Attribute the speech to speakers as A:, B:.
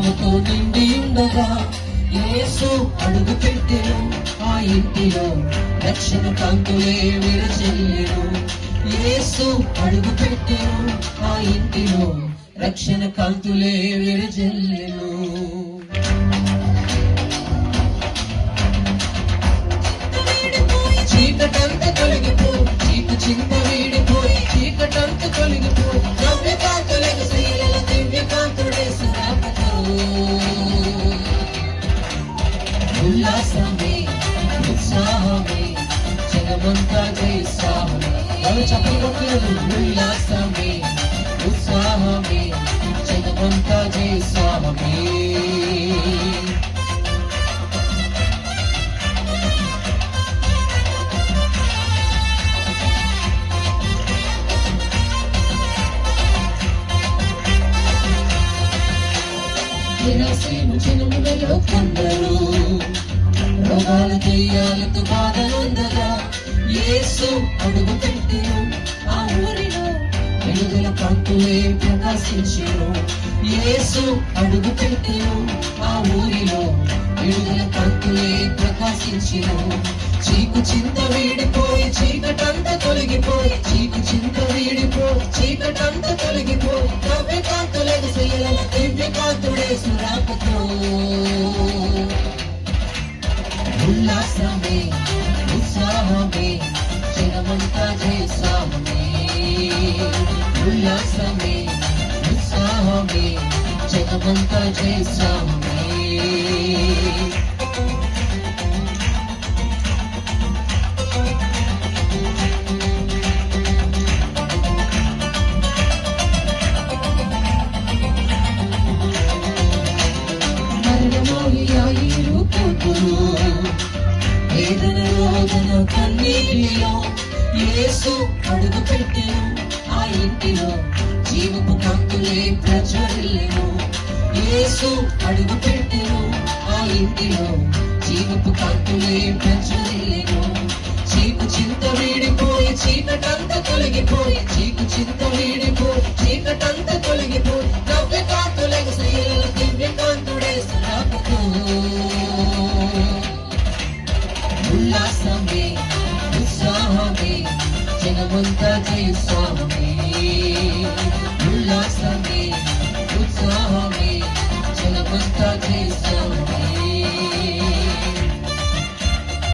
A: ప్రేమతో నిండి ఉండగా యేసు అడుగు పెట్టెను ఆ ఇంటిలో, రక్షణ కాంతులే విరజిల్లెను. యేసు అడుగు పెట్టెను ఆ ఇంటిలో, రక్షణ కాంతులే విరజిల్లెను. చీకటంత తొలగిపోయి, చింత వీడిపోయి, చీకటంత తొలగిపోయి, నవ్య కాంతులకు శీలల దివ్య కాంతుడే సురాపతో. ఉల్లాసమే ఉత్సాహమే జగమంతా జయిస్తామే. చెప్పలేదు. ఉల్లాసమే ఉత్సాహమే జగమంతా జయిస్తామే. నిరాశను జనములలో కొందరు రోగాలు దెయ్యాలతో బాధలుందగా యేసు అడుగు పెట్టెను ఆ ఊరిలో, వెలుగుల కాంతులే ప్రకాశించెను. యేసు అడుగు పెట్టెను ఆ ఊరిలో, వెలుగుల కాంతులే ప్రకాశించెను. చీకు చింత వీడిపోయి, చీకటంత తొలగిపోయి, చీకు చింత వీడిపోయి, చీకటంత తొలగిపోయి, నవ్య కాంతులకు శీలల దివ్య కాంతుడే సురాపతో. ఉల్లాసమే ఉత్సాహమే జగమంతా జయిస్తామే. ఉల్లాసమే ఉత్సాహమే జగమంతా జయిస్తామే. వేదన రోదన కన్నీటిలో యేసు అడుగు పెట్టెను ఆ ఇంటిలో, జీవపు కాంతులే ప్రజ్వరిల్లెను. యేసు అడుగు పెట్టెను ఆ ఇంటిలో, జీవపు కాంతులే ప్రజ్వరిల్లెను. చీకు చింత వీడిపోయి, చీకటంత తొలగిపోయి, చీకు చింత వీడిపోయి, చీకటంత తొలగిపోయి, నవ్య కాంతులకు శీలల దివ్య కాంతుడే సురాపతో. ఉల్లాసమే ఉత్సాహమే జగమంతా జయిస్తామే. ఉల్లాసమే ఉత్సాహమే జగమంతా జయిస్తామే.